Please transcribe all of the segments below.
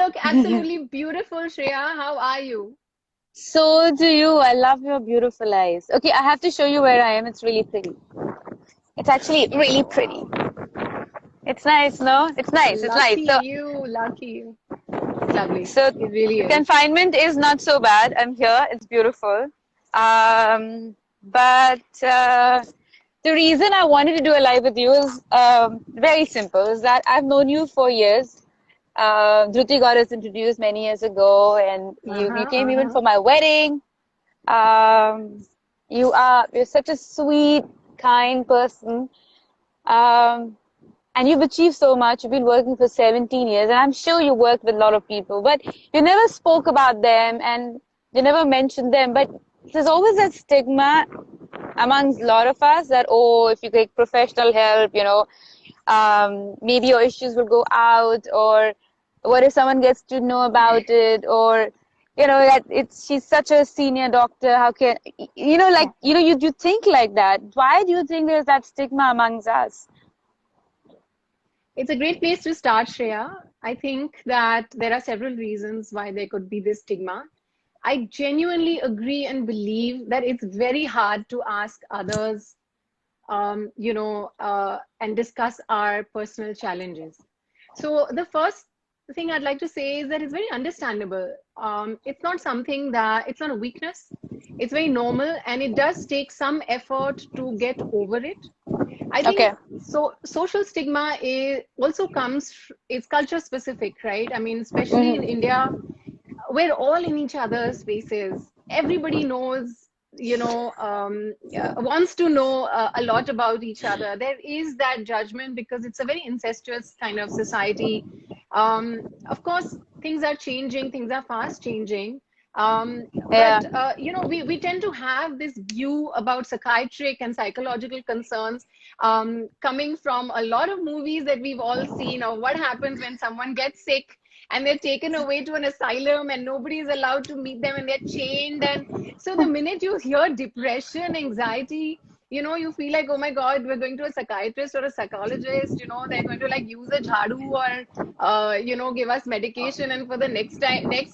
look absolutely beautiful, Shreya. How are you? So do you. I love your beautiful eyes. Okay, I have to show you where I am. It's really pretty. It's actually really pretty. Wow. It's nice, no? It's nice. It's Lucky nice. So, you, lucky you. It's lovely. so It really is. confinement is not so bad. I'm here. It's beautiful. But the reason I wanted to do a live with you is very simple. Is that I've known you for years. Dhruti got us introduced many years ago, and you Uh-huh, came even uh-huh. for my wedding. Um, you're such a sweet, kind person. Um, and you've achieved so much. You've been working for 17 years, and I'm sure you worked with a lot of people, but you never spoke about them and you never mentioned them. But there's always that stigma amongst a lot of us that, oh, if you take professional help, maybe your issues will go out, or what if someone gets to know about it, or that she's such a senior doctor, how can you think like that. Why do you think there's that stigma amongst us? It's a great place to start, Shreya. I think that there are several reasons why there could be this stigma. I genuinely agree and believe that it's very hard to ask others, and discuss our personal challenges. So the first thing I'd like to say is that it's very understandable. It's not something that it's not a weakness. It's very normal, and it does take some effort to get over it. I think Okay. so. Social stigma is also it's culture specific, right? I mean, especially in Hmm. India, we're all in each other's spaces. Everybody knows, wants to know a lot about each other. There is that judgment because it's a very incestuous kind of society. Of course, things are changing, things are fast changing. Yeah. We tend to have this view about psychiatric and psychological concerns coming from a lot of movies that we've all seen, of what happens when someone gets sick and they're taken away to an asylum and nobody is allowed to meet them and they're chained. And so the minute you hear depression, anxiety, you feel like, oh my God, we're going to a psychiatrist or a psychologist, they're going to like use a jhadu or, give us medication. And for the next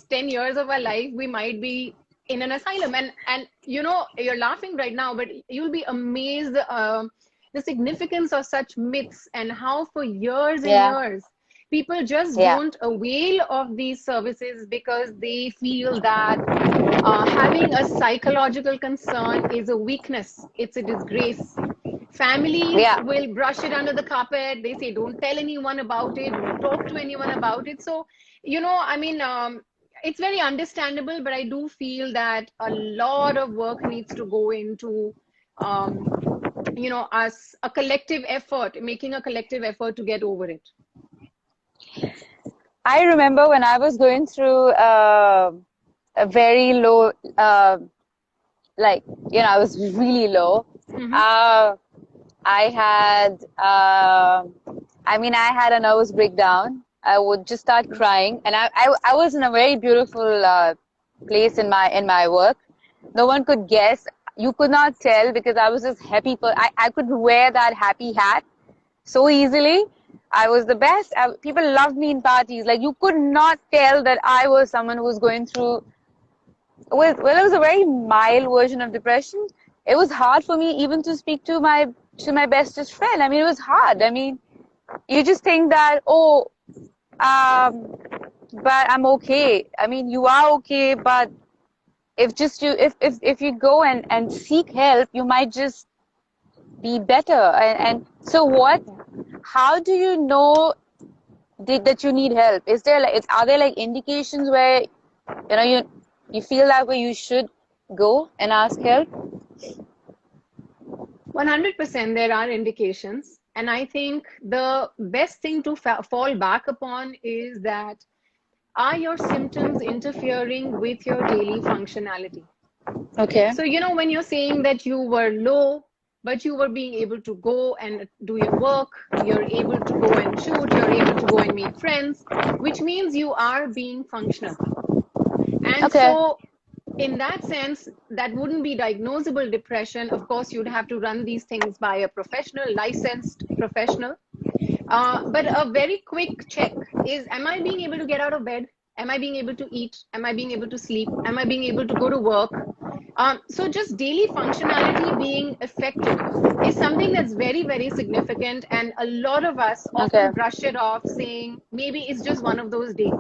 10 years of our life, we might be in an asylum. And you're laughing right now, but you'll be amazed the significance of such myths and how for years and Yeah. years people just Yeah. don't avail of these services because they feel that having a psychological concern is a weakness, it's a disgrace. Families Yeah. will brush it under the carpet. They say, don't tell anyone about it, don't talk to anyone about it. So, it's very understandable, but I do feel that a lot of work needs to go into, um, us a collective effort, making a collective effort to get over it. I remember when I was going through a very low, like, I was really low. Hmm. Uh, I had, I had a nervous breakdown. I would just start crying, and I was in a very beautiful place in my work. No one could guess. You could not tell because I was just happy. I could wear that happy hat so easily. I was the best. People loved me in parties. Like, you could not tell that I was someone who was going through. Well, it was a very mild version of depression. It was hard for me even to speak to my bestest friend. I mean, it was hard. I mean, you just think that, oh, um, but I'm okay. I mean, you are okay, but if you go and seek help, you might just be better. And so what? How do you know that you need help? Is there are there like indications where you feel that way you should go and ask help? 100% there are indications. And I think the best thing to fall back upon is that are your symptoms interfering with your daily functionality? Okay. So, when you're saying that you were low, but you were being able to go and do your work, you're able to go and shoot, you're able to go and meet friends, which means you are being functional. And Okay. so, in that sense, that wouldn't be diagnosable depression. Of course, you'd have to run these things by a professional, licensed professional. But a very quick check is, am I being able to get out of bed? Am I being able to eat? Am I being able to sleep? Am I being able to go to work? So just daily functionality being affected is something that's very, very significant. And a lot of us Okay. often brush it off saying maybe it's just one of those days.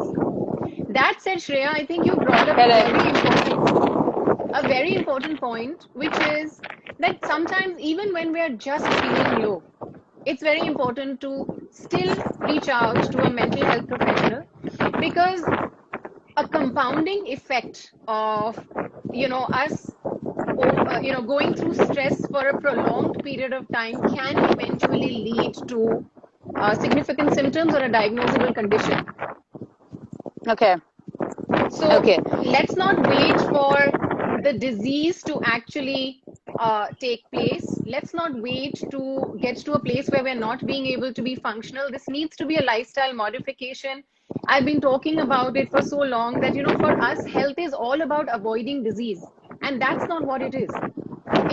That said, Shreya, I think you brought up Correct. a very important point, which is that sometimes even when we're just feeling low, it's very important to still reach out to a mental health professional, because a compounding effect of us going through stress for a prolonged period of time can eventually lead to significant symptoms or a diagnosable condition. Okay. So Okay. let's not wait for the disease to actually take place. Let's not wait to get to a place where we're not being able to be functional. This needs to be a lifestyle modification. I've been talking about it for so long that, for us, health is all about avoiding disease. And that's not what it is.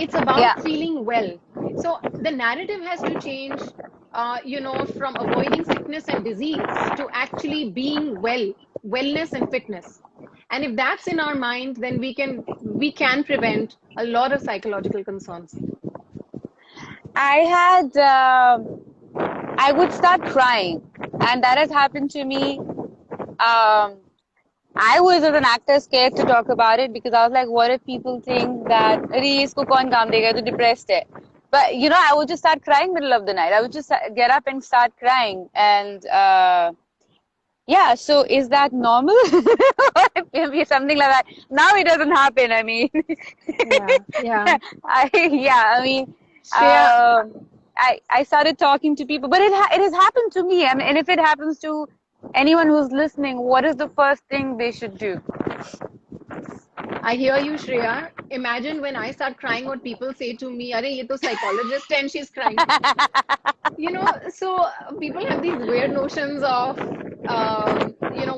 It's Yeah. about feeling well. So the narrative has to change, from avoiding sickness and disease to actually being well, wellness and fitness. And if that's in our mind, then we can prevent a lot of psychological concerns. I had, I would start crying, and that has happened to me. I was, as an actor, scared to talk about it because I was like, what if people think that, "Arey, isko kaun kaam dega, to depressed hai." But I would just start crying middle of the night. I would just get up and start crying, and yeah. So is that normal? Maybe something like that. Now it doesn't happen. I mean, Yeah, yeah. yeah. I mean, Shreya, I started talking to people, but it has happened to me. And if it happens to anyone who's listening, what is the first thing they should do? I hear you, Shreya. Imagine when I start crying, what people say to me, "Arey, ye to psychologist hai and she's crying." So people have these weird notions of,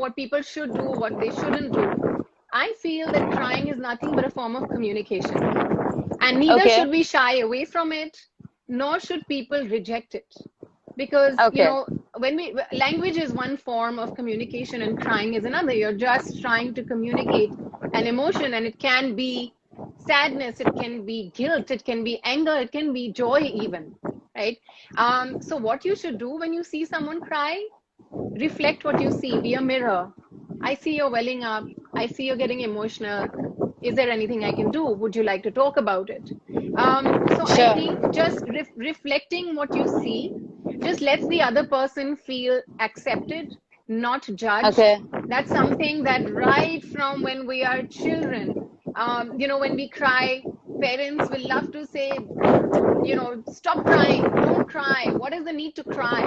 what people should do, what they shouldn't do. I feel that crying is nothing but a form of communication. And neither Okay. should we shy away from it, nor should people reject it. Because, Okay. language is one form of communication and crying is another. You're just trying to communicate an emotion, and it can be sadness, it can be guilt, it can be anger, it can be joy, even. Right? So, what you should do when you see someone cry, reflect what you see, be a mirror. I see you're welling up. I see you're getting emotional. Is there anything I can do? Would you like to talk about it? So I think Sure. just reflecting what you see just lets the other person feel accepted, not judged. Okay. That's something that right from when we are children, when we cry, parents will love to say, stop crying, don't cry. What is the need to cry?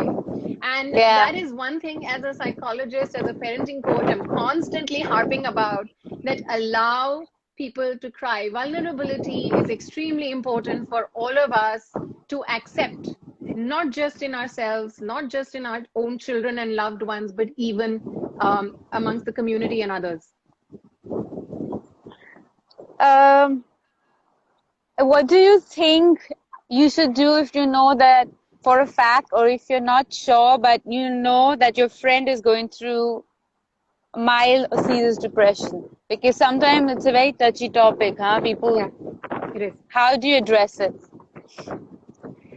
And Yeah. that is one thing, as a psychologist, as a parenting coach, I'm constantly harping about, that allow people to cry. Vulnerability is extremely important for all of us to accept, not just in ourselves, not just in our own children and loved ones, but even amongst the community and others. Um, what do you think you should do if you know that for a fact, or if you're not sure, but you know that your friend is going through mild or serious depression? Because sometimes it's a very touchy topic, huh? Yeah, People, it is. how do you address it?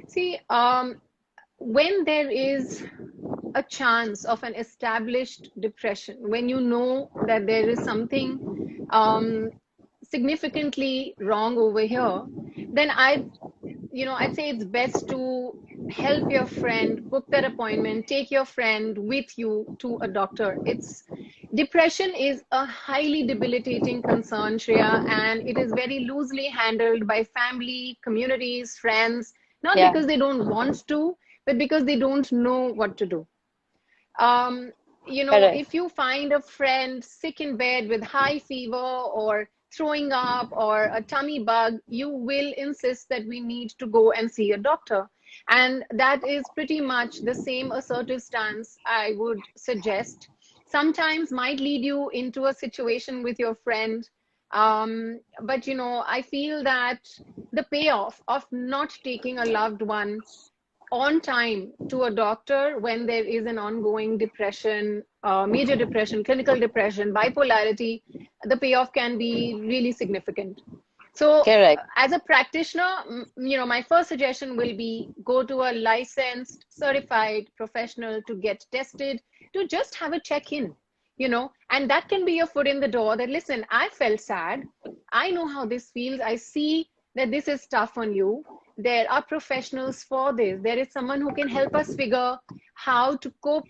See, when there is a chance of an established depression, when you know that there is something um, significantly wrong over here, then I'd say it's best to help your friend, book that appointment, take your friend with you to a doctor. Depression is a highly debilitating concern, Shreya, and it is very loosely handled by family, communities, friends, not Yeah. because they don't want to, but because they don't know what to do. um, Correct. if you find a friend sick in bed with high fever or throwing up or a tummy bug, you will insist that we need to go and see a doctor. And that is pretty much the same assertive stance I would suggest. Sometimes might lead you into a situation with your friend. But I feel that the payoff of not taking a loved one on time to a doctor when there is an ongoing depression, major depression, clinical depression, bipolarity, the payoff can be really significant. So, Correct. as a practitioner, my first suggestion will be go to a licensed, certified professional to get tested, to just have a check-in, and that can be your foot in the door that, listen, I felt sad. I know how this feels. I see that this is tough on you. There are professionals for this. There is someone who can help us figure how to cope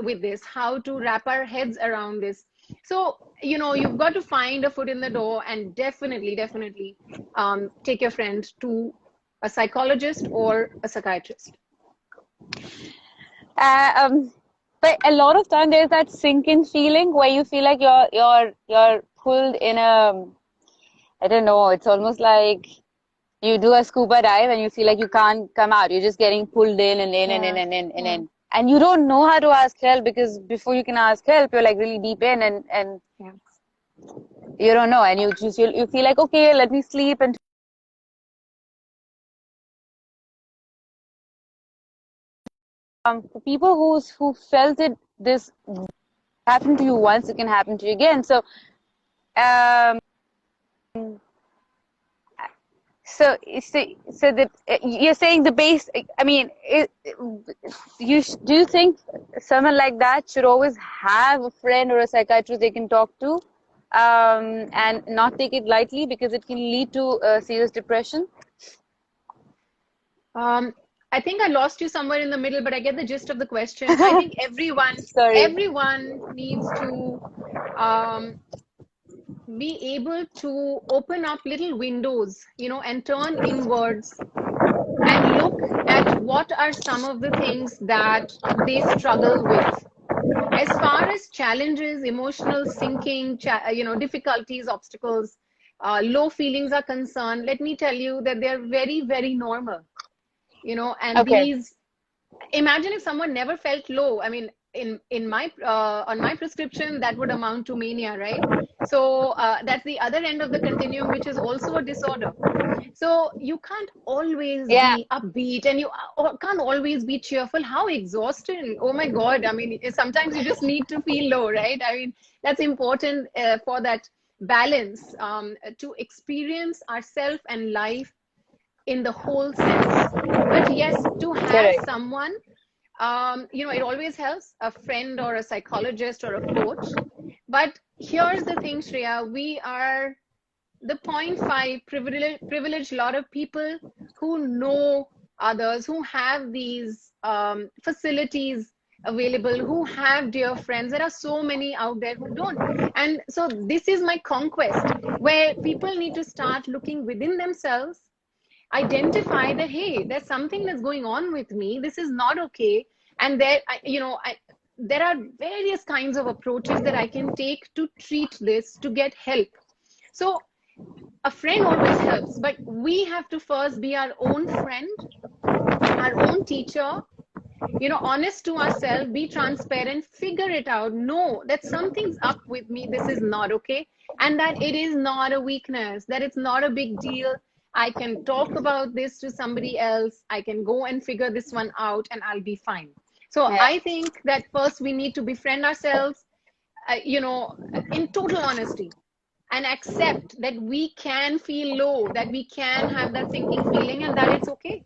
with this, how to wrap our heads around this. So, you've got to find a foot in the door, and definitely take your friend to a psychologist or a psychiatrist. Uh, um, but a lot of time there's that sink-in feeling where you feel like you're pulled in a, I don't know, it's almost like you do a scuba dive and you feel like you can't come out. You're just getting pulled in and in and in Yeah. and in and in. And you don't know how to ask help, because before you can ask help, you're like really deep in, and Yeah. you don't know. And you feel like, okay, let me sleep. And for people who felt it, this happened to you once, it can happen to you again. So um, so the you're saying the base. I mean, do you think someone like that should always have a friend or a psychiatrist they can talk to, and not take it lightly, because it can lead to serious depression? I think I lost you somewhere in the middle, but I get the gist of the question. I think everyone, Sorry. everyone needs to um, be able to open up little windows, and turn inwards and look at what are some of the things that they struggle with. As far as challenges, emotional sinking, difficulties, obstacles, low feelings are concerned, let me tell you that they're very, very normal. And Okay. these, imagine if someone never felt low. I mean, in my on my prescription, that would amount to mania, right? So that's the other end of the continuum, which is also a disorder. So you can't always Yeah. be upbeat, and you can't always be cheerful. How exhausting. Oh my God. I mean, sometimes you just need to feel low, right? I mean, that's important for that balance, to experience ourself and life in the whole sense. But yes, to have Correct. someone, it always helps, a friend or a psychologist or a coach. But here's the thing, Shreya, we are the 0.5 privileged lot of people who know others, who have these facilities available, who have dear friends. There are so many out there who don't. And so this is my conquest, where people need to start looking within themselves, identify that, hey, there's something that's going on with me, this is not okay. And there are various kinds of approaches that I can take to treat this, to get help. So a friend always helps, but we have to first be our own friend, our own teacher, honest to ourselves, be transparent, figure it out, know that something's up with me, this is not okay, and that it is not a weakness, that it's not a big deal. I can talk about this to somebody else. I can go and figure this one out and I'll be fine. So Yeah. I think that first we need to befriend ourselves, in total honesty, and accept that we can feel low, that we can have that sinking feeling, and that it's okay.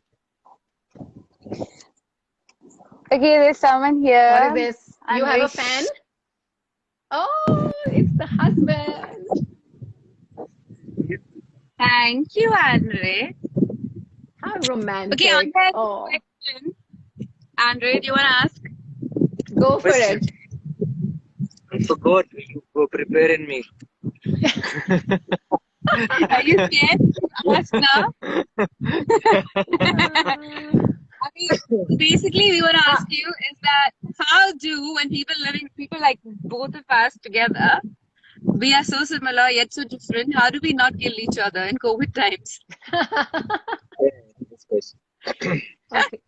Okay, there's someone What is here. this? You have Andre. a fan? Oh, it's the husband. Thank you, Andre. How Okay, romantic. Andre has a Oh, question. Andre, do you want to ask? go for Question. it. I forgot you were preparing me. Are you scared to ask now? I mean, basically, we want to ask you is that how do, when people like both of us together, we are so similar yet so different, how do we not kill each other in COVID times? This question. Okay.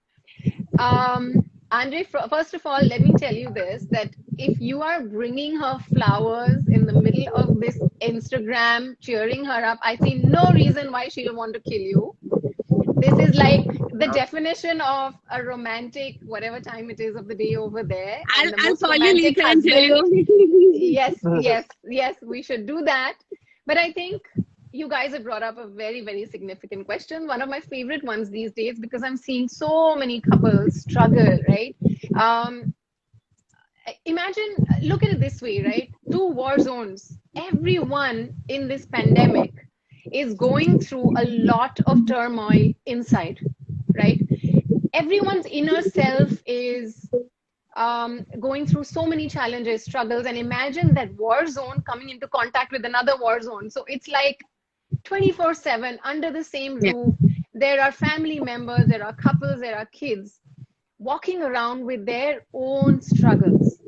Andre, first of all, let me tell you this, that if you are bringing her flowers in the middle of this Instagram, cheering her up, I see no reason why she'll want to kill you. This is like the definition of a romantic, whatever time it is of the day over there, and the I'll most call you romantic later and tell husband. you. Yes, yes, yes, we should do that. But I think you guys have brought up a very, very significant question. One of my favorite ones these days, because I'm seeing so many couples struggle, right? Um, Imagine, look at it this way, right? Two war zones. Everyone in this pandemic is going through a lot of turmoil inside, right? Everyone's inner self is going through so many challenges, struggles, and imagine that war zone coming into contact with another war zone. So it's like 24/7 under the same Yeah. roof. There are family members, there are couples, there are kids walking around with their own struggles.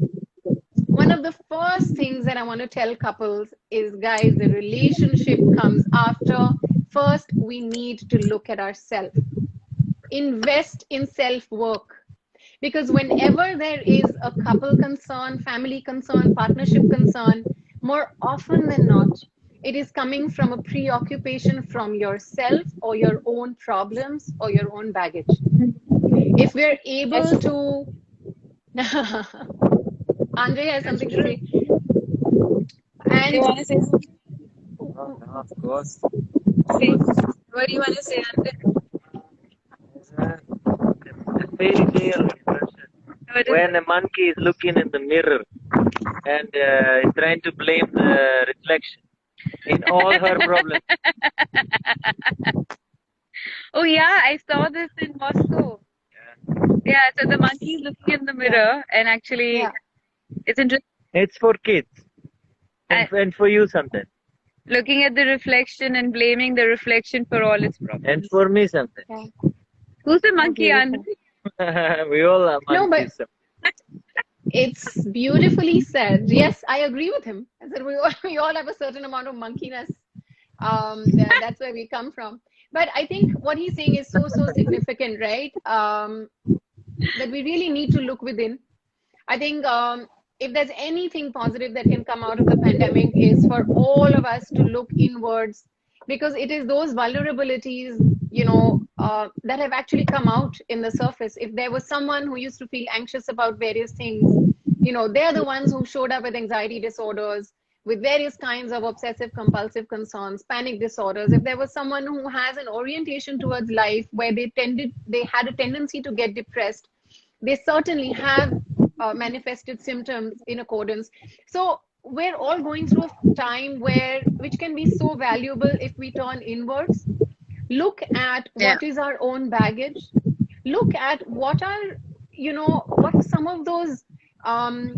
One of the first things that I want to tell couples is, guys, the relationship comes after. First, we need to look at ourselves, invest in self work. Because whenever there is a couple concern, family concern, partnership concern, more often than not, it is coming from a preoccupation from yourself or your own problems or your own baggage. If we're able Yes. to, Andre has That's something to true. say. You And want to say something? Oh, no, of course. See, what do you want to say, Andre? A fairy tale version What is when it? a monkey is looking in the mirror and is trying to blame the reflection in all her problems. Oh yeah, I saw this in Moscow. Yeah, so the monkey is looking in the yeah, mirror, and actually, yeah. it's interesting. It's for kids and for you sometimes Looking at the reflection and blaming the reflection for all its and problems. for me sometimes. Yeah. Who's the Oh, monkey, Andre? beautiful. We all are No, but monkeys. it's beautifully said. Yes, I agree with him. I said we all have a certain amount of monkeyness. That's where we come from. But I think what he's saying is so, so significant, right? That we really need to look within. I think if there's anything positive that can come out of the pandemic is for all of us to look inwards, because it is those vulnerabilities, that have actually come out in the surface. If there was someone who used to feel anxious about various things, they're the ones who showed up with anxiety disorders, with various kinds of obsessive compulsive concerns, panic disorders. If there was someone who has an orientation towards life where they had a tendency to get depressed, they certainly have manifested symptoms in accordance. So we're all going through a time which can be so valuable if we turn inwards, look at Yeah. what is our own baggage, look at what are some of those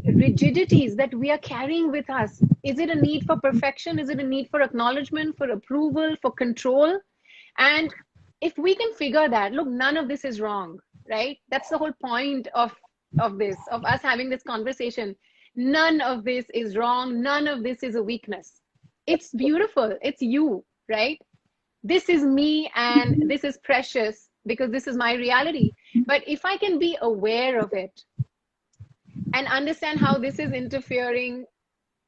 rigidities that we are carrying with us. Is it a need for perfection? Is it a need for acknowledgement, for approval, for control? And if we can figure that, look, none of this is wrong, right? That's the whole point of us having this conversation. None of this is wrong. None of this is a weakness. It's beautiful. It's you, right? This is me, and this is precious because this is my reality. But if I can be aware of it and understand how this is interfering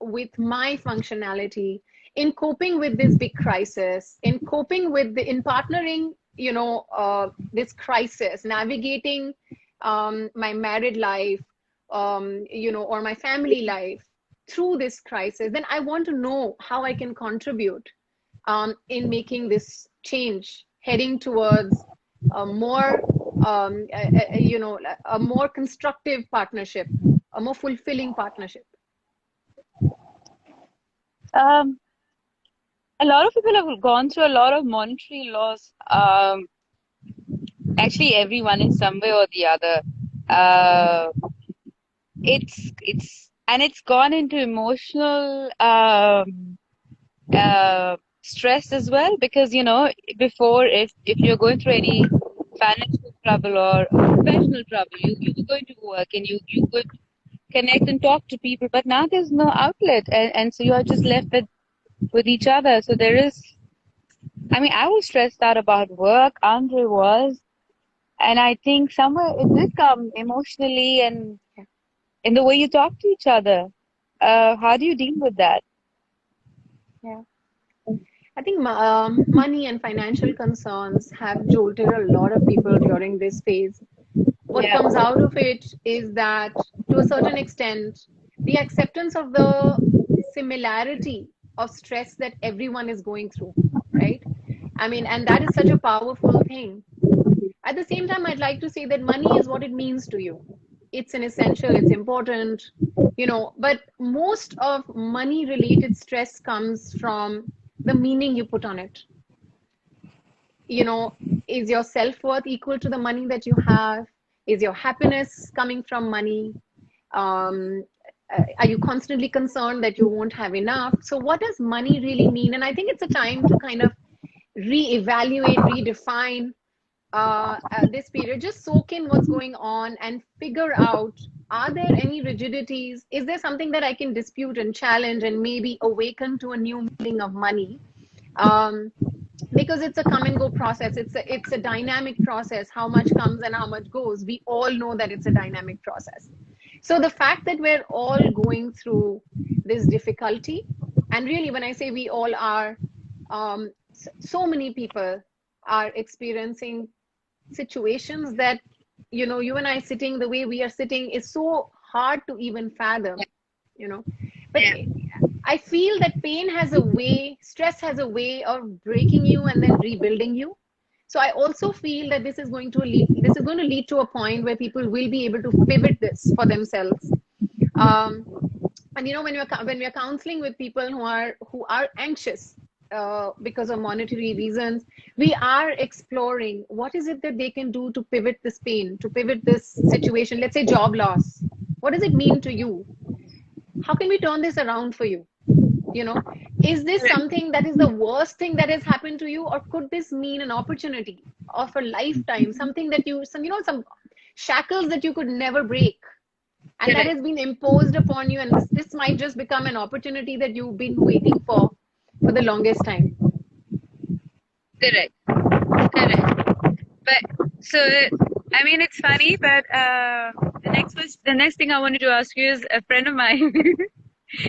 with my functionality in coping with this big crisis, in coping with in partnering, this crisis, navigating my married life, or my family life through this crisis, then I want to know how I can contribute in making this change, heading towards a more, a more constructive partnership, a more fulfilling partnership. Um, a lot of people have gone through a lot of monetary loss. Actually, everyone in some way or the other. Uh, it's gone into emotional stress as well, because before, if you're going through any financial trouble or professional trouble, you were going to work and you could connect and talk to people, but now there's no outlet, and so you're just left with each other. So there is, I mean, I was stressed out about work, Andre was, and I think somewhere it did come emotionally and in the way you talk to each other. How do you deal with that? Yeah. I think money and financial concerns have jolted a lot of people during this phase. What Yeah. comes out of it is that, to a certain extent, the acceptance of the similarity of stress that everyone is going through, right? I mean, and that is such a powerful thing. At the same time, I'd like to say that money is what it means to you. It's an essential, it's important, but most of money related stress comes from the meaning you put on it. you know, is your self-worth equal to the money that you have? Is your happiness coming from money? Um, are you constantly concerned that you won't have enough? So what does money really mean? And I think it's a time to kind of reevaluate, redefine this period, just soak in what's going on and figure out, are there any rigidities? Is there something that I can dispute and challenge and maybe awaken to a new meaning of money? Um, because it's a come and go process. It's a dynamic process. How much comes and how much goes, we all know that it's a dynamic process. So the fact that we're all going through this difficulty, and really when I say we all are, so many people are experiencing situations that, you and I sitting the way we are sitting is so hard to even fathom, but Yeah. I feel that pain has a way, stress has a way of breaking you and then rebuilding you. So I also feel that this is going to lead to a point where people will be able to pivot this for themselves. Um, and when we're counseling with people who are anxious because of monetary reasons, we are exploring what is it that they can do to pivot this pain, to pivot this situation. Let's say job loss. What does it mean to you? How can we turn this around for you? you know is this something that is the worst thing that has happened to you, or could this mean an opportunity of a lifetime, something that some shackles that you could never break, and that Correct. has been imposed upon you, and this might just become an opportunity that you've been waiting for the longest time. Correct. Correct. But so, I mean, it's funny, but the next thing I wanted to ask you is a friend of mine.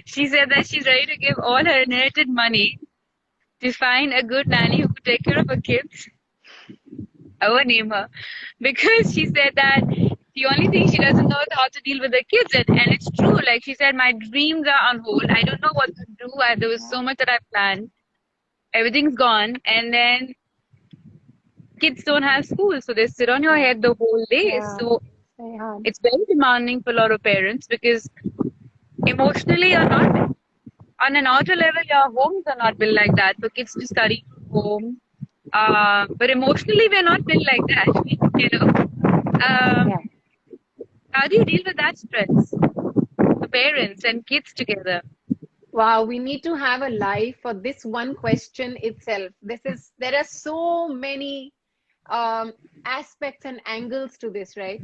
She said that she's ready to give all her inherited money to find a good nanny who could take care of her kids. I won't name her because she said that the only thing she doesn't know is how to deal with the kids, and it's true. Like she said, my dreams are on hold. I don't know what to do. There was so much that I planned. Everything's gone, and then kids don't have school, so they sit on your Yeah, head the whole day. yeah, So it's very hard. it's very demanding for a lot of parents because emotionally you're not on an outer level, your homes are not built like that for kids to study from home. But emotionally, we're not built like that, you know. Um, Yeah. how do you deal with that stress? The parents and kids together. Wow, we need to have a life for this one question itself. There are so many um, aspects and angles to this, right?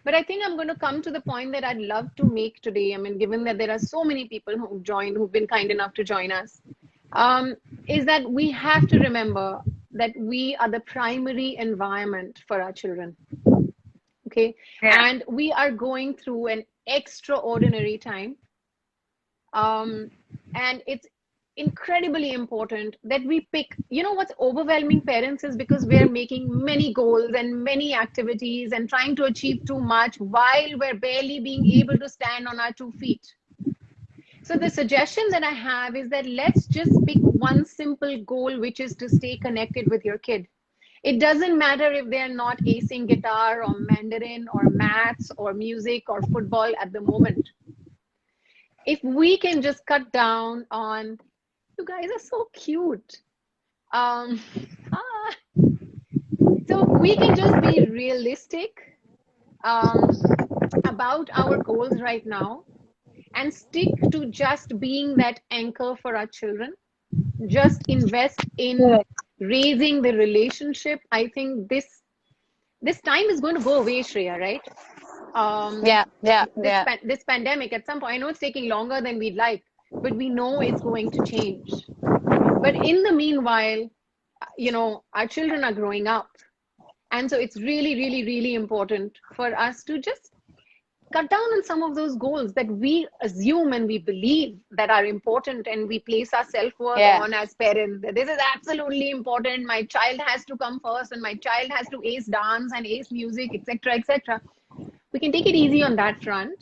But I think I'm going to come to the point that I'd love to make today. I mean, given that there are so many people who've been kind enough to join us, um, is that we have to remember that we are the primary environment for our children. Okay. Yeah. And we are going through an extraordinary time. Um, and it's incredibly important that we pick, what's overwhelming parents is because we're making many goals and many activities and trying to achieve too much while we're barely being able to stand on our 2 feet. So the suggestion that I have is that let's just pick one simple goal, which is to stay connected with your kid. It doesn't matter if they're not acing guitar or Mandarin or maths or music or football at the moment. If we can just cut down on, you guys are so cute. Um, ah. So we can just be realistic um, about our goals right now and stick to just being that anchor for our children. Just invest in Correct. raising the relationship. I think this time is going to go away, Shreya, right? Um, Yeah, yeah, this yeah. this pandemic at some point, I know it's taking longer than we'd like, but we know it's going to change. But in the meanwhile, our children are growing up, and so it's really, really, really important for us to just cut down on some of those goals that we assume and we believe that are important, and we place our self-worth Yeah, on as parents. That this is absolutely important. My child has to come first, and my child has to ace dance and ace music, etc., etc. We can take it easy on that front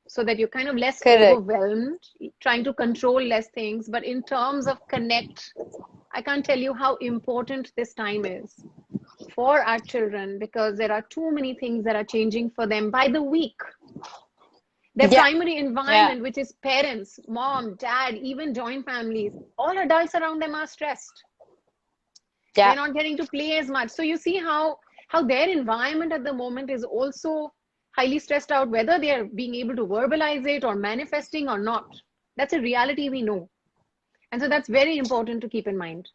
so that you're kind of less correct. overwhelmed, trying to control less things. But in terms of connect, I can't tell you how important this time is for our children, because there are too many things that are changing for them by the week. Their Yeah, primary yeah, environment, which is parents, mom, dad, even joint families, all adults around them are stressed. They're yeah. not getting to play as much. So you see how their environment at the moment is also highly stressed out, whether they are being able to verbalize it or manifesting or not. That's a reality we know. And so that's very important to keep in mind.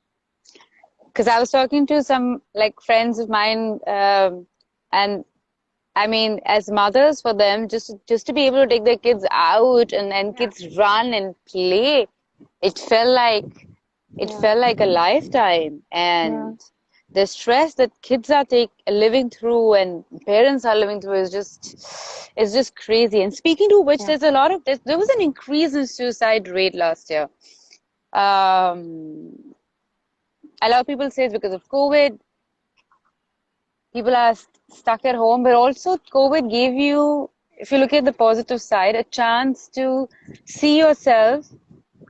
Because I was talking to some like friends of mine, and I mean, as mothers, for them, just to be able to take their kids out and Yeah. kids run and play, it felt like it Yeah. felt like a lifetime. Yeah. And the stress that kids are living through and parents are living through is just crazy. And speaking to which, Yeah. there was an increase in suicide rate last year. Um, a lot of people say it's because of COVID. People are stuck at home, but also COVID gave you, if you look at the positive side, a chance to see yourself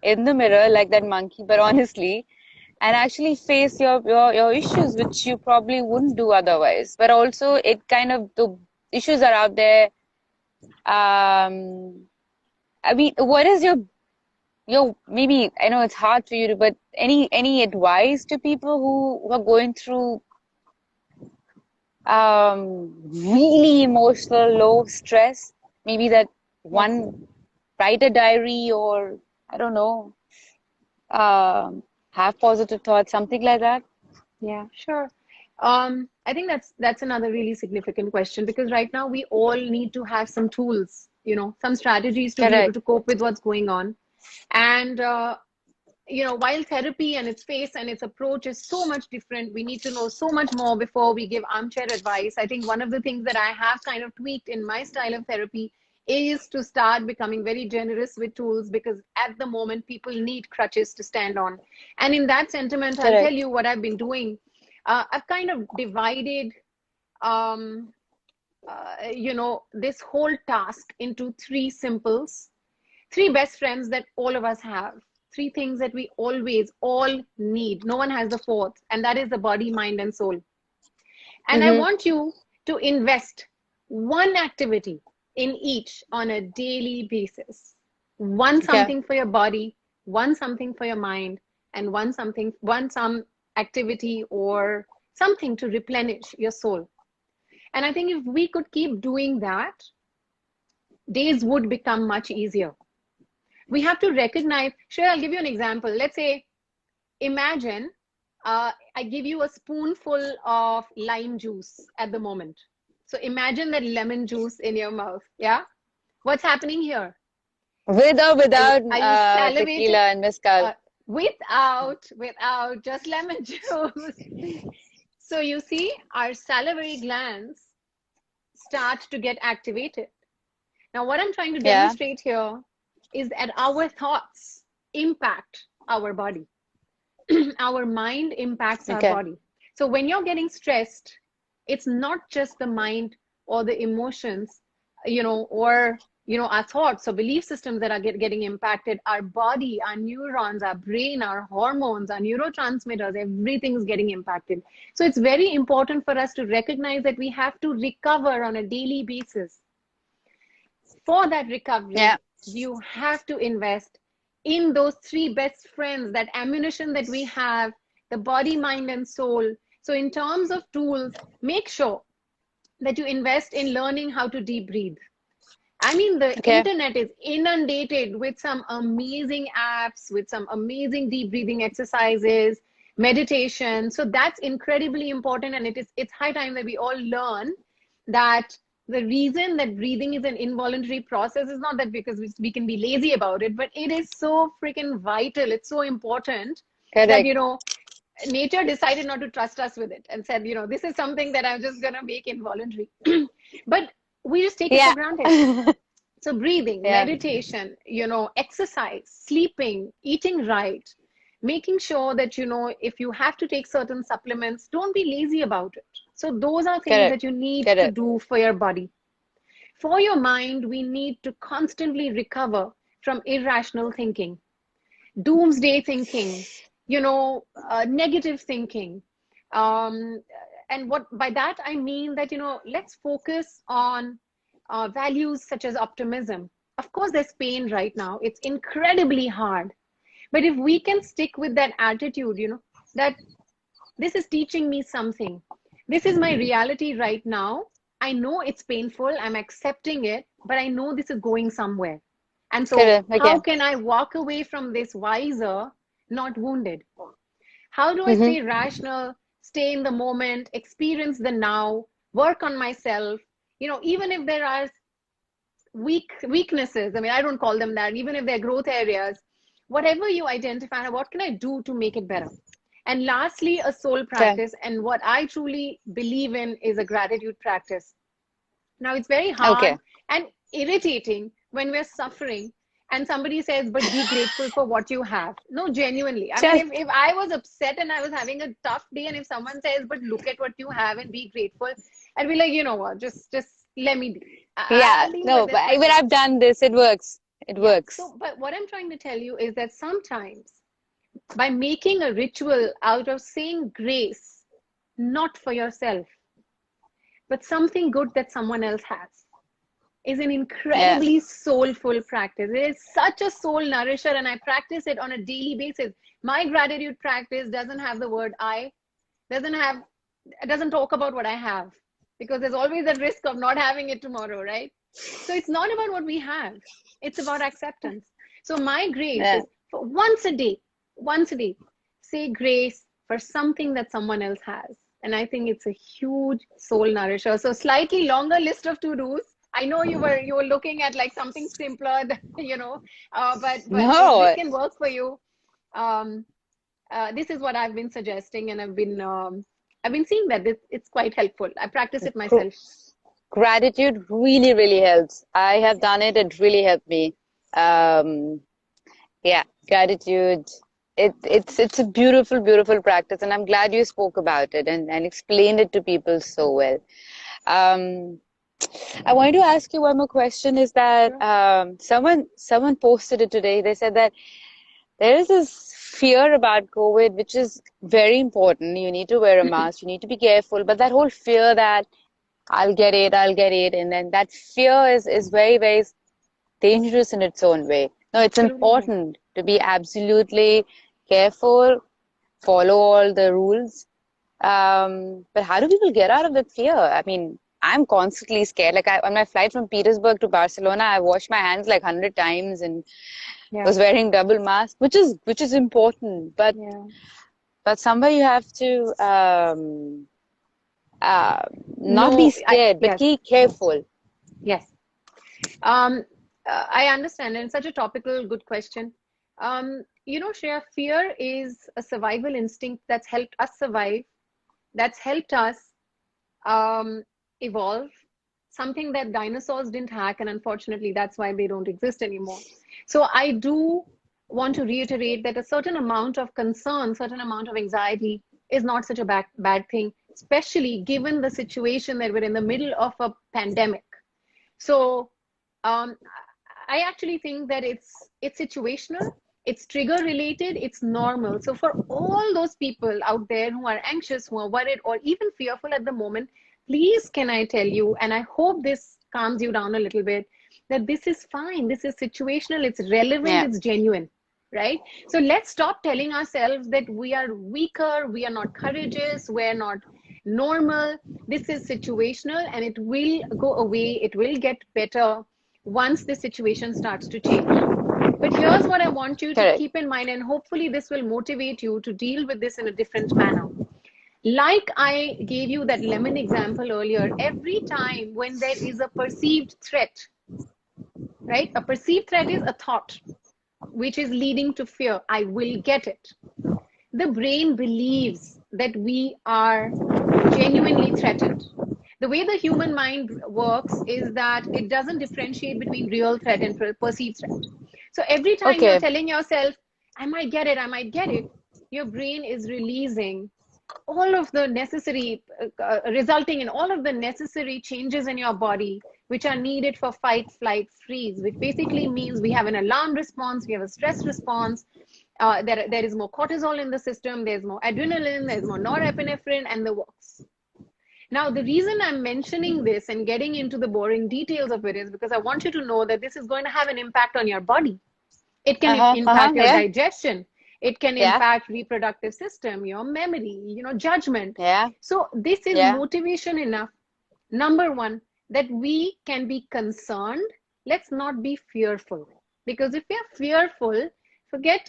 in the mirror like that monkey, but honestly, and actually face your issues, which you probably wouldn't do otherwise. But also, it kind of, the issues are out there. I mean, what is your maybe, I know it's hard for you to, but any advice to people who are going through really emotional, low stress? Maybe that Yes. one, write a diary, or I don't know, have positive thoughts, something like that. Yeah, sure. I think that's another really significant question, because right now we all need to have some tools, some strategies to be able Correct. to cope with what's going on. And while therapy and its face and its approach is so much different, we need to know so much more before we give armchair advice. I think one of the things that I have kind of tweaked in my style of therapy is to start becoming very generous with tools, because at the moment people need crutches to stand on. And in that sentiment, I'll tell Correct. you what I've been doing. I've kind of divided um, this whole task into three simples, three best friends that all of us have, three things that we always all need. No one has the fourth, and that is the body, mind, and soul. And I Mm-hmm. want you to invest one activity in each on a daily basis. One Okay. something for your body, one something for your mind, and some activity or something to replenish your soul. And I think if we could keep doing that, days would become much easier. We have to recognize. Sure, I'll give you an example. Let's say, imagine I give you a spoonful of lime juice at the moment. So imagine that lemon juice in your mouth. Yeah. What's happening here? With or Are you without are you tequila salivating? and mezcal. Without just lemon juice. So you see, our salivary glands start to get activated. Now, what I'm trying to Yeah. demonstrate here is that our thoughts impact our body. Our mind impacts our Okay. body. So when you're getting stressed, it's not just the mind or the emotions, or our thoughts or belief systems that are getting impacted. Our body, our neurons, our brain, our hormones, our neurotransmitters, everything's getting impacted. So it's very important for us to recognize that we have to recover on a daily basis. For that Yeah. recovery, you have to invest in those three best friends, that ammunition that we have, the body, mind, and soul. So, in terms of tools, make sure that you invest in learning how to deep breathe. I mean, the Okay. internet is inundated with some amazing apps, with some amazing deep breathing exercises, meditation. So that's incredibly important, and it's high time that we all learn that the reason that breathing is an involuntary process is not that because we can be lazy about it, but it is so freaking vital. It's so important that, Correct. nature decided not to trust us with it and said, this is something that I'm just going to make involuntary. But We just take it for Yeah. granted. So breathing, Yeah. meditation, exercise, sleeping, eating right, making sure that, if you have to take certain supplements, don't be lazy about it. So those are things Correct. that you need to Correct. do for your body. For your mind, we need to constantly recover from irrational thinking, doomsday thinking, negative thinking. Um, and what by that I mean that, let's focus on values such as optimism. Of course, there's pain right now. It's incredibly hard. But if we can stick with that attitude, that this is teaching me something, this is my reality right now. I know it's painful. I'm accepting it, but I know this is going somewhere. And so, Correct. how Okay. can I walk away from this wiser, not wounded? How do I Mm-hmm. stay rational, stay in the moment, experience the now, work on myself? Even if there are weaknesses, I mean, I don't call them that, even if they're growth areas, whatever you identify, what can I do to make it better? And lastly, a soul Okay. practice. And what I truly believe in is a gratitude practice. Now, it's very hard Okay. and irritating when we're suffering and somebody says, but be grateful for what you have. No, genuinely. I mean, Sure. if I was upset and I was having a tough day, and if someone says, but look at what you have and be grateful, I'd be like, you know what, just let me be. Yeah. I'll deal No, with but this even myself. I've done this. It works. It Yeah. works. So, but what I'm trying to tell you is that sometimes by making a ritual out of saying grace, not for yourself, but something good that someone else has, is an Yeah. incredibly soulful practice. It is such a soul nourisher, and I practice it on a daily basis. My gratitude practice doesn't have the word I, doesn't have, it doesn't talk about what I have, because there's always a risk of not having it tomorrow, right? So it's not about what we have, it's about acceptance. So my grace Yeah. is for once a day, say grace for something that someone else has. And I think it's a huge soul nourisher. So slightly longer list of to-dos. I know you were looking at like something simpler, but if this No. can work for you, um, this is what I've been suggesting, and I've been seeing that it's quite helpful. I practice it Gr- myself. Gratitude really, really helps. I have done it. It really helped me. Um, yeah, gratitude. It's a beautiful, beautiful practice, and I'm glad you spoke about it and explained it to people so well. Um, I wanted to ask you one more question. Is that Sure. someone posted it today? They said that there is this fear about COVID, which is very important. You need to wear a mask. You need to be careful. But that whole fear that I'll get it, and then that fear is very, very dangerous in its own way. No, it's Absolutely right. important to be absolutely careful, follow all the rules. But how do people get out of that fear? I mean, I'm constantly scared. Like on my flight from Petersburg to Barcelona, I washed my hands like 100 times and Yeah. was wearing double mask, which is important. But Yeah. somewhere you have to uh, not be No, scared, but yes, be careful. yes. Um, I understand, and such a topical, good question. Shreya, fear is a survival instinct that's helped us survive, that's helped us um, evolve, something that dinosaurs didn't hack, and unfortunately, that's why they don't exist anymore. So I do want to reiterate that a certain amount of concern, certain amount of anxiety is not such a bad thing, especially given the situation that we're in the middle of a pandemic. So um, I actually think that it's situational, it's trigger related, it's normal. So for all those people out there who are anxious, who are worried, or even fearful at the moment, please can I tell you, and I hope this calms you down a little bit, that this is fine, this is situational, it's relevant, Yeah, it's genuine, right? So let's stop telling ourselves that we are weaker, we are not courageous, we're not normal. This is situational and it will go away, it will get better once the situation starts to change. But here's what I want you to correct. keep in mind, and hopefully, this will motivate you to deal with this in a different manner. Like I gave you that lemon example earlier, every time when there is a perceived threat, right? A perceived threat is a thought which is leading to fear. I will get it. The brain believes that we are genuinely threatened. The way the human mind works is that it doesn't differentiate between real threat and perceived threat. So every time you're Okay. telling yourself, I might get it, I might get it, your brain is releasing all of the necessary, resulting in all of the necessary changes in your body, which are needed for fight, flight, freeze, which basically means we have an alarm response, we have a stress response, there is more cortisol in the system, there's more adrenaline, there's more norepinephrine, and the works. Now, the reason I'm mentioning this and getting into the boring details of it is because I want you to know that this is going to have an impact on your body. It can impact your Yeah. digestion. It can Yeah. impact reproductive system, your memory, judgment. Yeah. So this is Yeah. motivation enough. Number one, that we can be concerned. Let's not be fearful. Because if we are fearful, forget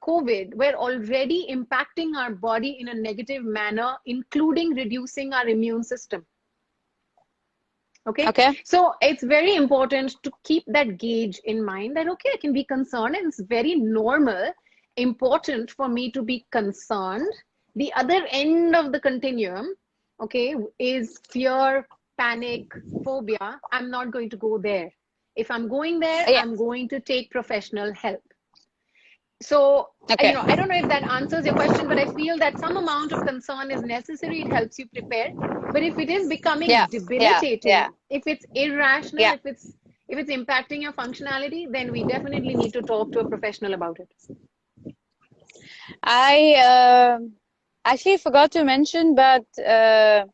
COVID, we're already impacting our body in a negative manner, including reducing our immune system. Okay. Okay. So it's very important to keep that gauge in mind that, okay, I can be concerned and it's very normal, important for me to be concerned. The other end of the continuum, okay, is fear, panic, phobia. I'm not going to go there. If I'm going there, Yeah. I'm going to take professional help. So, Okay. I don't know if that answers your question, but I feel that some amount of concern is necessary. It helps you prepare. But if it is becoming Yeah. Yeah. debilitating, Yeah. if it's irrational, Yeah. if it's impacting your functionality, then we definitely need to talk to a professional about it. I actually forgot to mention, but there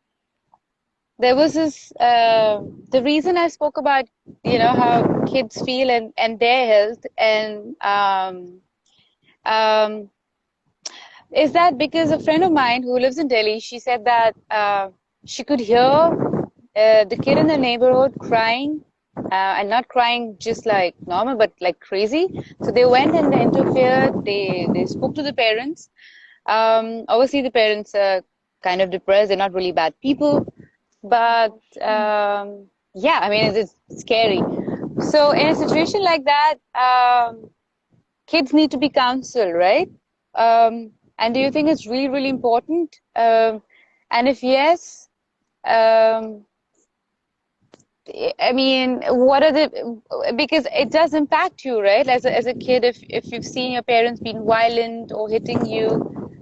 was this the reason I spoke about how kids feel and their health and is that because a friend of mine who lives in Delhi, she said that she could hear the kid in the neighborhood crying, and not crying just like normal, but like crazy. So they went and they interfered. They spoke to the parents. Obviously, the parents are kind of depressed. They're not really bad people, but yeah, I mean it's scary. So in a situation like that, kids need to be counseled, right? And do you think it's really, really important? And if yes, um, I mean, what are because it does impact you, right? As a kid, if you've seen your parents being violent or hitting you,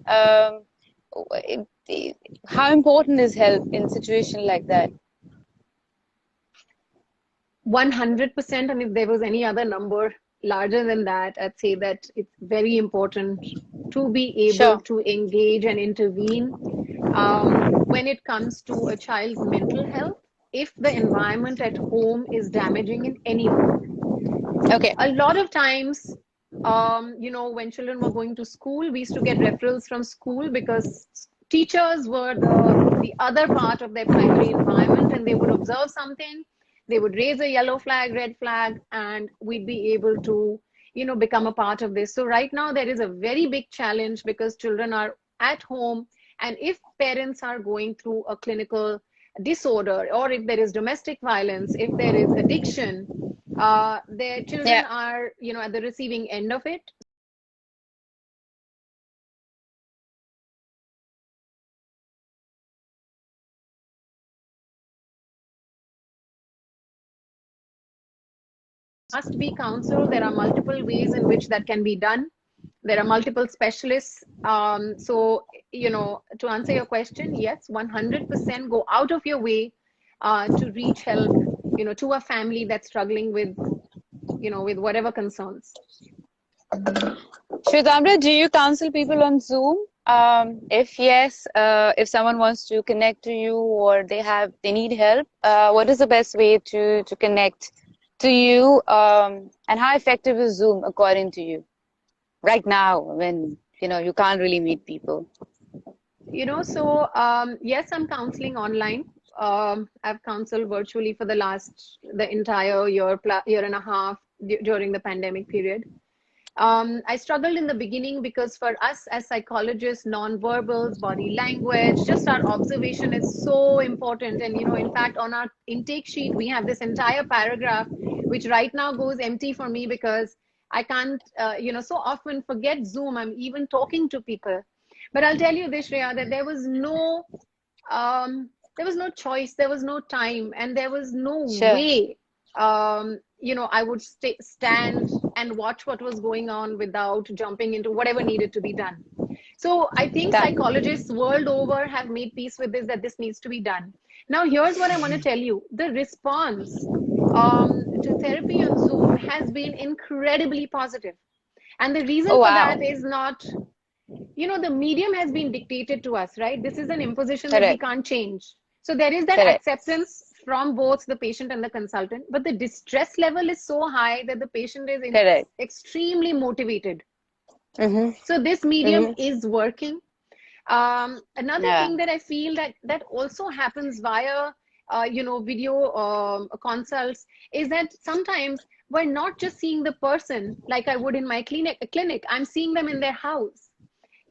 um, how important is help in a situation like that? 100%. And if there was any other number larger than that, I'd say that it's very important to be able Sure. to engage and intervene when it comes to a child's mental health, if the environment at home is damaging in any way. Okay. A lot of times, when children were going to school, we used to get referrals from school because teachers were the other part of their primary environment, and they would observe something, they would raise a yellow flag, red flag, and we'd be able to become a part of this. So right now there is a very big challenge because children are at home, and if parents are going through a clinical disorder, or if there is domestic violence, if there is addiction, their children Yeah. are at the receiving end of it. Must be counseled. There are multiple ways in which that can be done. There are multiple specialists. So, to answer your question, yes, 100% go out of your way to reach help, to a family that's struggling with whatever concerns. Shwetamra, do you counsel people on Zoom? If yes, if someone wants to connect to you or they need help, what is the best way to connect to you? And how effective is Zoom according to you right now when you can't really meet people? So yes, I'm counseling online. I've counseled virtually for the entire year and a half during the pandemic period. I struggled in the beginning because for us as psychologists, non-verbals, body language, just our observation is so important. And, in fact, on our intake sheet, we have this entire paragraph, which right now goes empty for me because I can't, so often forget Zoom. I'm even talking to people. But I'll tell you this, Shreya, that there was no there was no choice, there was no time, and there was no Sure. way, I would stand and watch what was going on without jumping into whatever needed to be done. So I think Done. psychologists world over have made peace with this, that this needs to be done. Now, here's what I want to tell you. The response to therapy on Zoom has been incredibly positive. And the reason Oh, for wow. that is not, the medium has been dictated to us, right? This is an imposition that we Correct. can't change. So there is that Correct. acceptance from both the patient and the consultant, but the distress level is so high that the patient is Correct. extremely motivated. Mm-hmm. So this medium Mm-hmm. is working. Another Yeah. thing that I feel that also happens via video consults is that sometimes we're not just seeing the person like I would in my clinic. I'm seeing them in their house,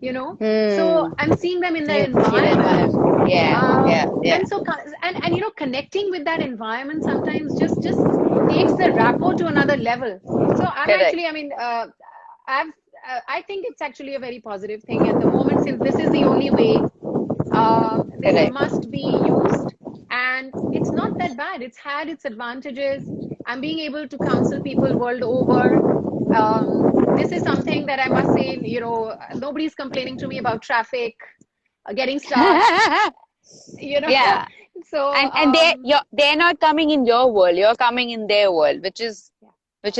so Hmm. I'm seeing them in their You see the environment. environment. Yeah. Yeah. Yeah. And so and connecting with that environment sometimes just takes the rapport to another level. So I'm Correct. actually, I mean, I've I think it's actually a very positive thing at the moment, since this is the only way. This Correct. must be used, and it's not that bad. It's had its advantages. I'm being able to counsel people world over. This is something that I must say, nobody's complaining to me about traffic, getting stuck, you know. Yeah. So, And they're not coming in your world. You're coming in their world, which is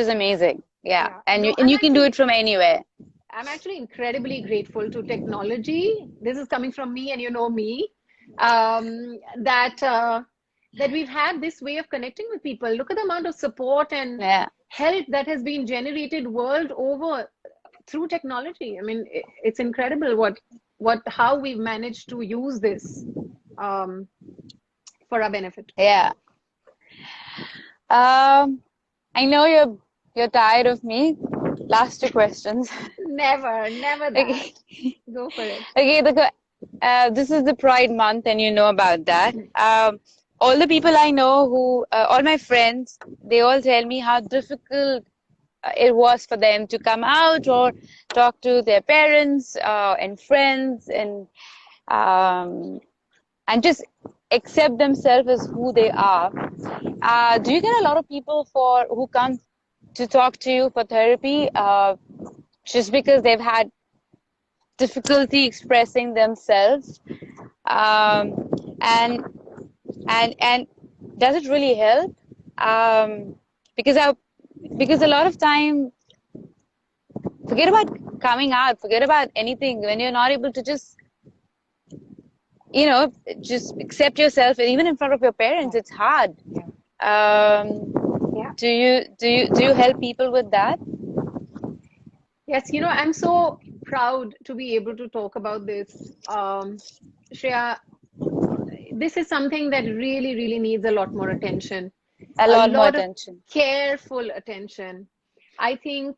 amazing. Yeah. yeah, And you no, and you can do it from anywhere. I'm actually incredibly grateful to technology. This is coming from me, and you know me, that we've had this way of connecting with people. Look at the amount of support and Yeah. help that has been generated world over through technology. I mean, it's incredible how we've managed to use this um, for our benefit. Yeah. I know you're tired of me. Last two questions. Never, never that. Okay. Go for it. Okay. This is the Pride Month, and you know about that. All the people I know all my friends, they all tell me how difficult it was for them to come out or talk to their parents and friends um, and just accept themselves as who they are. Do you get a lot of people who come to talk to you for therapy just because they've had difficulty expressing themselves? And and does it really help? Because a lot of time, forget about coming out, forget about anything. When you're not able to just accept yourself, and even in front of your parents, it's hard. Um, Yeah. do you help people with that? Yes, I'm so proud to be able to talk about this. Shreya, this is something that really, really needs a lot more attention, A a lot more lot of attention. careful attention. I think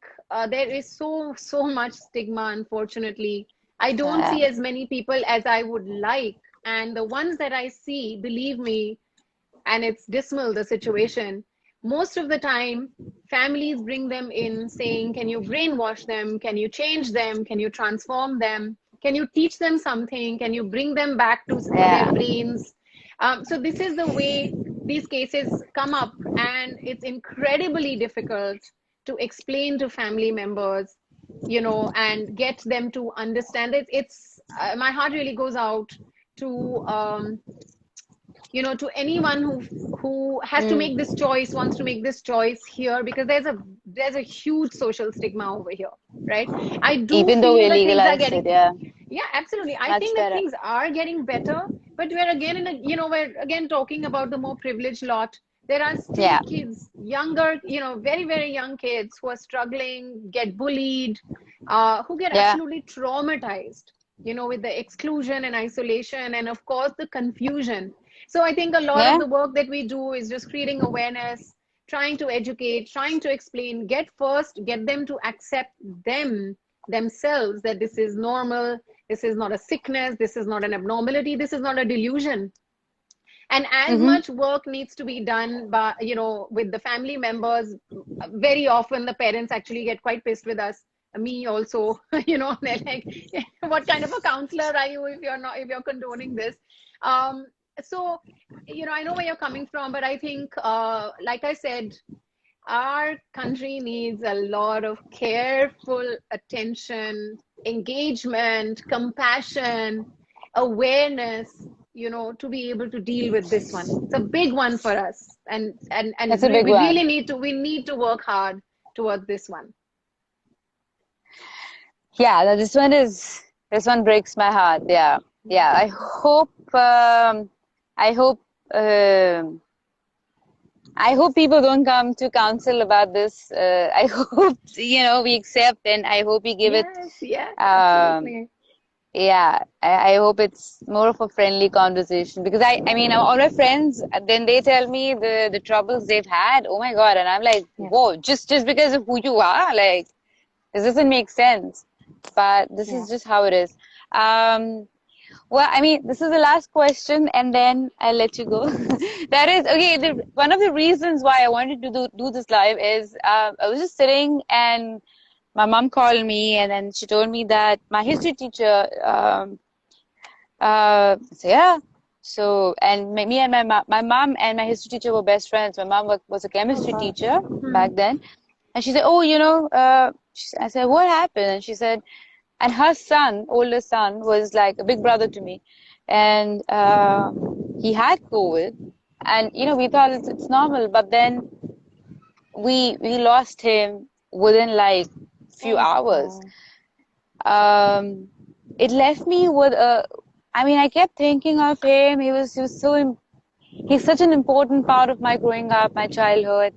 there is so much stigma, unfortunately. I don't Uh, see as many people as I would like. And the ones that I see, believe me, and it's dismal, the situation. Most of the time, families bring them in saying, can you brainwash them? Can you change them? Can you transform them? Can you teach them something? Can you bring them back to their yeah. brains? So this is the way these cases come up, and it's incredibly difficult to explain to family members, and get them to understand it. It's my heart really goes out to to anyone who has to Mm. make this choice, wants to make this choice here, because there's a huge social stigma over here, right? I do Even though we feel that things are legalized getting, it, yeah, yeah, absolutely. I much think that better. things are getting better, but we're again we're again talking about the more privileged lot. There are still Yeah. kids, younger, very, very young kids who are struggling, get bullied, who get Yeah. absolutely traumatized, with the exclusion and isolation, and of course the confusion. So I think a lot of Yeah. the work that we do is just creating awareness, trying to educate, trying to explain, get them to accept themselves, that this is normal, this is not a sickness, this is not an abnormality, this is not a delusion. And as Mm-hmm. much work needs to be done by, with the family members. Very often the parents actually get quite pissed with us, me also. They're like, what kind of a counselor are you if you're condoning this? So, I know where you're coming from, but I think, like I said, our country needs a lot of careful attention, engagement, compassion, awareness, to be able to deal with this one. It's a big one for us, and It's a big we one. really need to work hard towards this one. Yeah, this one breaks my heart. Yeah, yeah. I hope, um I hope people don't come to council about this. I hope, we accept, and I hope we give it, Yes, yes, um, absolutely. yeah, I hope it's more of a friendly conversation, because I mean, all my friends, then they tell me the troubles they've had. Oh my God. And I'm like, Yeah, whoa, just because of who you are, like, this doesn't make sense. But this yeah. is just how it is. Um, well, I mean, this is the last question, and then I'll let you go. That is okay. One of the reasons why I wanted to do this live is, I was just sitting, and my mom called me, and then she told me that my history teacher, so yeah. So, and me and my mom and my history teacher were best friends. My mom was a Oh chemistry God. teacher Hmm. back then, and she said, "Oh, I said, "What happened?" And she said, and her son, older son, was like a big brother to me, and he had COVID, and we thought it's normal, but then we lost him within like few Oh hours. God. Um, it left me with a. I mean, I kept thinking of him. He's such an important part of my growing up, my childhood.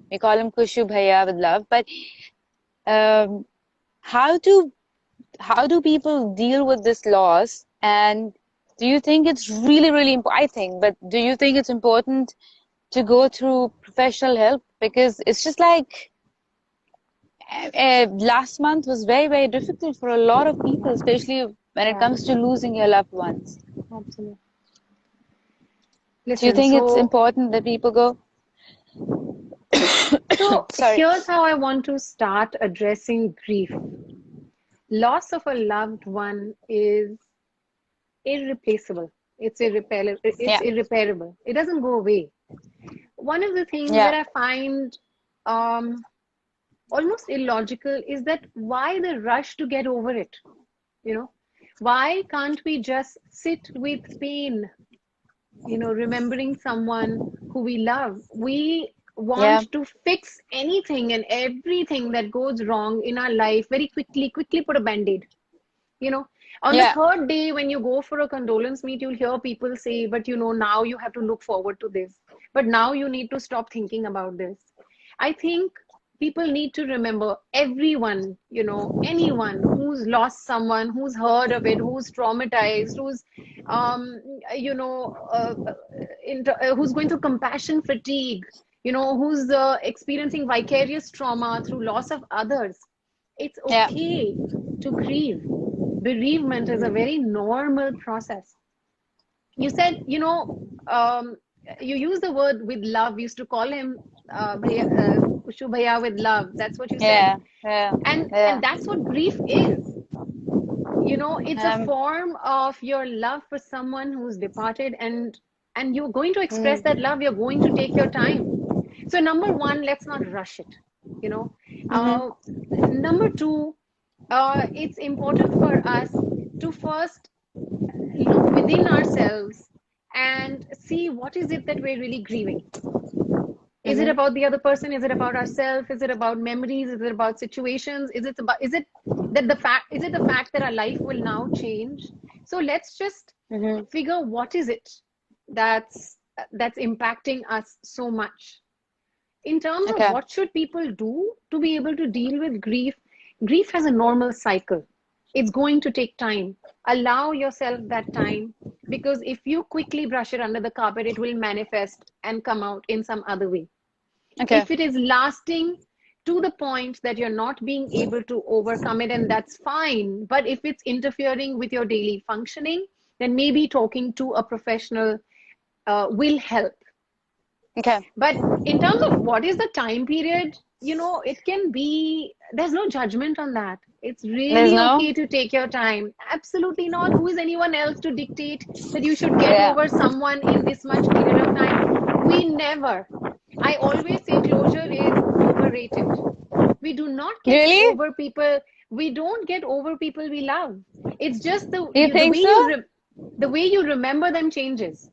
We call him Kushu Bhaiya with love, but um, how do how do people deal with this loss? And do you think it's really, really important? I think, but do you think it's important to go through professional help? Because it's just like, last month was very, very difficult for a lot of people, Yeah, especially when it yeah, comes to losing your loved ones. absolutely. Do you Listen, think it's so important that people go? so Sorry. here's how I want to start addressing grief. Loss of a loved one is irreplaceable. It's irreparable. It's Yeah. irreparable. It doesn't go away. One of the things that Yeah. I find um, almost illogical is that why the rush to get over it? You know, why can't we just sit with pain? Remembering someone who we love. We Yeah. want to fix anything and everything that goes wrong in our life very quickly, quickly put a band-aid. You know, on the Yeah. third day, when you go for a condolence meet, you'll hear people say, but now you have to look forward to this. But now you need to stop thinking about this. I think people need to remember everyone, anyone who's lost someone, who's heard of it, who's traumatized, um, who's going through compassion fatigue, who's experiencing vicarious trauma through loss of others. It's Yeah. okay to grieve. Bereavement is a very normal process. You said, you use the word with love. You used to call him Kushu Bhaiya with love. That's what you said. Yeah. Yeah. And Yeah. that's what grief is. It's a Um, form of your love for someone who's departed, and you're going to express that mm, love. You're going to take your time. So number one, let's not rush it. You know, uh, mm-hmm. Number two, it's important for us to first look within ourselves and see what is it that we're really grieving. Is it Mm-hmm. about the other person? Is it about ourselves? Is it about memories? Is it about situations? Is it the fact that our life will now change? So let's just Mm-hmm. figure what is it that's impacting us so much. In terms of Okay. what should people do to be able to deal with grief, grief has a normal cycle. It's going to take time. Allow yourself that time, because if you quickly brush it under the carpet, it will manifest and come out in some other way. Okay. If it is lasting to the point that you're not being able to overcome it, and that's fine. But if it's interfering with your daily functioning, then maybe talking to a professional will help. Okay. But in terms of what is the time period, it can be, there's no judgment on that. It's There's really no. okay to take your time. Absolutely not. Who is anyone else to dictate that you should get Yeah. over someone in this much period of time? We never. I always say closure is overrated. We do not get Really? over people. We don't get over people we love. It's just You the think way so? the way you remember them changes,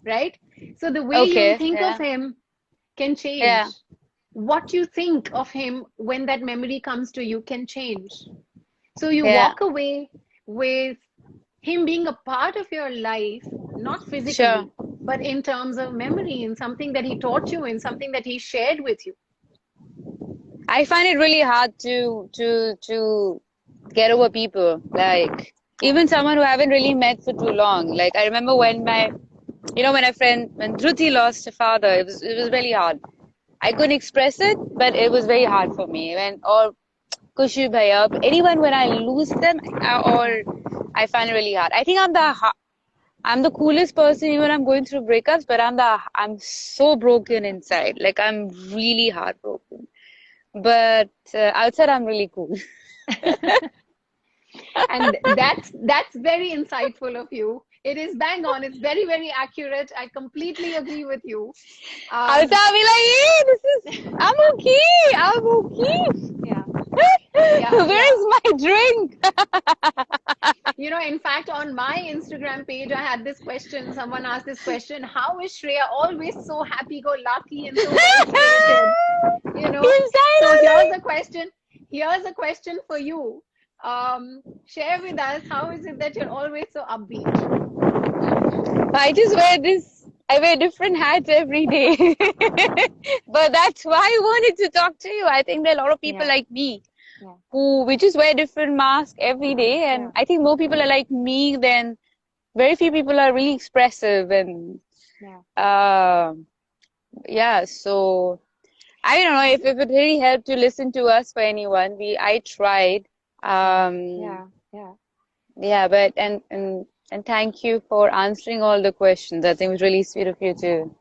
right? So the way you Okay. think of Yeah. him can change. Yeah. What you think of him when that memory comes to you can change. So you Yeah. walk away with him being a part of your life, not Sure. physically, but in terms of memory, in something that he taught you, in something that he shared with you. I find it really hard to get over people. Like Yeah. even someone who I haven't really met for too long. Like I remember when when Dhruti lost her father, it was really hard. I couldn't express it, but it was very hard for me. Or Kushu Bhaiya, anyone when I lose them, or I find it really hard. I think I'm the coolest person even when I'm going through breakups, but I'm so broken inside. Like I'm really heartbroken. But outside I'm really cool. And that's very insightful of you. It is bang on. It's very, very accurate. I completely agree with you. Outside Um, I'll be like, hey, I'm okay. I'm okay. yeah, yeah, Where yeah. is my drink? In fact, on my Instagram page, I had this question. Someone asked this question: How is Shreya always so happy-go-lucky and so well spirited? Inside So I'm here's a like, question. Here's a question for you. Share with us, how is it that you're always so upbeat? I wear different hats every day. But that's why I wanted to talk to you. I think there are a lot of people Yeah, like me yeah, who we just wear different masks every day. yeah, And I think more people are like me than very few people are really expressive. And yeah, uh, yeah, so I don't know if it really helped to listen to us for anyone. I tried. yeah, Um, yeah, yeah. yeah, but and thank you for answering all the questions. I think it was really sweet of you to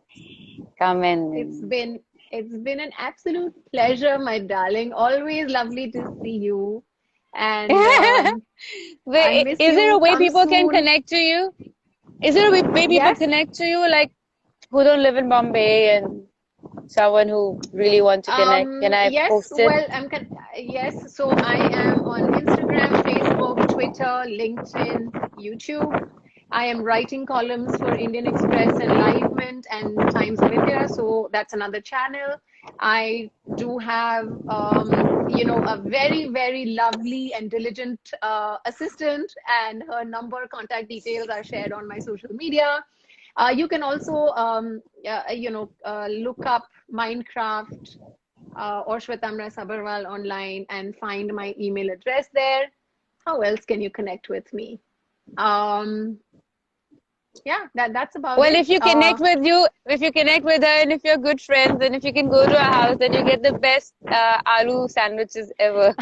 come in It's and been it's been an absolute pleasure, my darling. Always lovely to see you. And I Wait, miss is there a you. way Come people can soon. connect to you? Is there a way people Yes. connect to you, like who don't live in Bombay and someone who really want to connect? Can I Yes, post it? well, yes, so I am on Instagram, Facebook, Twitter, LinkedIn, YouTube. I am writing columns for Indian Express and Live Mint and Times of India, so that's another channel. I do have, a very, very lovely and diligent assistant, and her number, contact details are shared on my social media. You can also, look up Minecraft or Shwetamra Sabharwal online and find my email address there. How else can you connect with me? Um, yeah, that's about Well, it. if you connect with her, and if you're good friends, and if you can go to her house, then you get the best aloo sandwiches ever.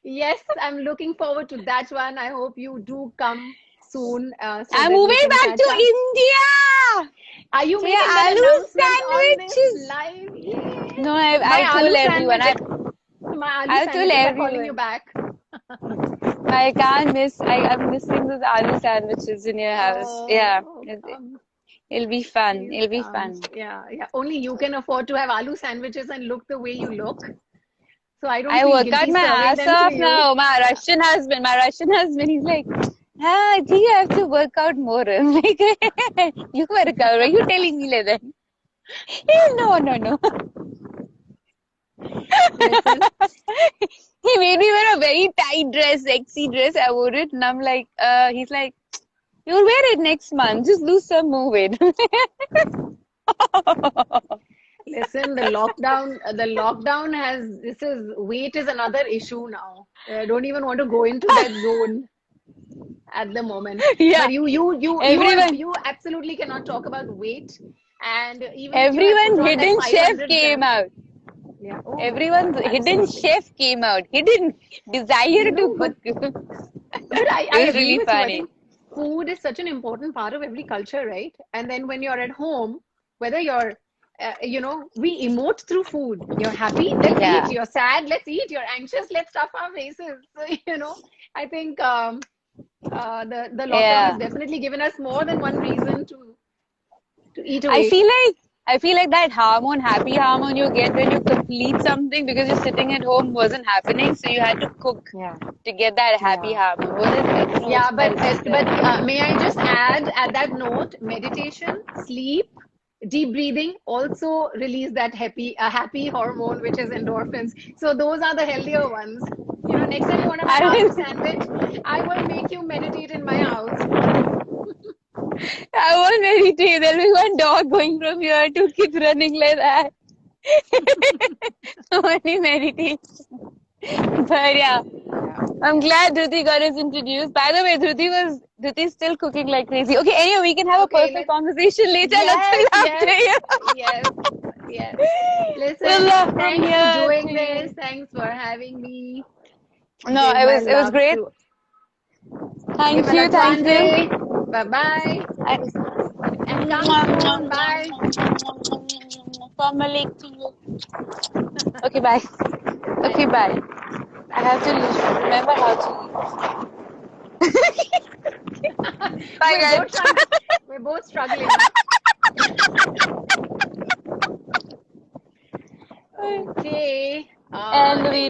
Yes, I'm looking forward to that one. I hope you do come soon so I'm that we moving can back catch to up. India. Are you So yeah, making that aloo announcement on this sandwiches. live? Yay! No, My I've told aloo everyone. sandwiches, my aloo I've told sandwiches are calling you everyone. back. I can't miss. I'm missing those aloo sandwiches in your house. Yeah, Oh, come. it'll be fun. Please It'll be come. fun. Yeah, yeah. Only you can afford to have aloo sandwiches and look the way you look. So I don't I feel work out guilty my serving ass them to off you. now. My Russian husband, he's like, I think you have to work out more. I'm like, you work out. Are you telling me like that? No, no, no. Listen, He made me wear a very tight dress, sexy dress. I wore it, and I'm like, he's like, you'll wear it next month. Just lose some more weight. listen, the lockdown weight is another issue now. I don't even want to go into that zone at the moment. Yeah, But everyone, you absolutely cannot talk about weight. And even if you have put everyone's on that hidden chef 500 came grams, out. yeah, oh, Everyone's hidden absolutely. chef came out. Hidden desire to But cook. I It was agree really with you. I funny. think food is such an important part of every culture, right? And then when you're at home, whether you're we emote through food. You're happy, let's Yeah. eat. You're sad, let's eat. You're anxious, let's stuff our faces. So, I think the lockdown has Yeah. definitely given us more than one reason to eat I away. feel like I feel like that hormone, happy hormone you get when you complete something because you're sitting at home wasn't happening, so you had to cook Yeah. to get that happy Yeah. hormone. Was it? I don't know which Yeah, I just said. but may I just add at that note, meditation, sleep, deep breathing also release that happy hormone, which is endorphins. So those are the healthier ones. Next time you want to have I aloo will sandwich, I will make you meditate in my house. I won't meditate. There'll be one dog going from here, two kids running like that. Only meditation. But yeah. Yeah. I'm glad Dhruti got us introduced. By the way, Dhruti's still cooking like crazy. Okay, anyway, we can have a Okay, personal conversation later. Let's yes, fill after yes, you. yes, yes. We'll Listen, love from thanks for here doing to this. you. Thanks for having me. No, Give my it was loves great. to Thank you, thank Himalakande. you. Bye bye. I, And come soon. Bye. Family to you. Okay, bye. Okay, Bye. bye. I have to remember how to leave. Bye, We're both guys. trying. We're both struggling. Okay. And we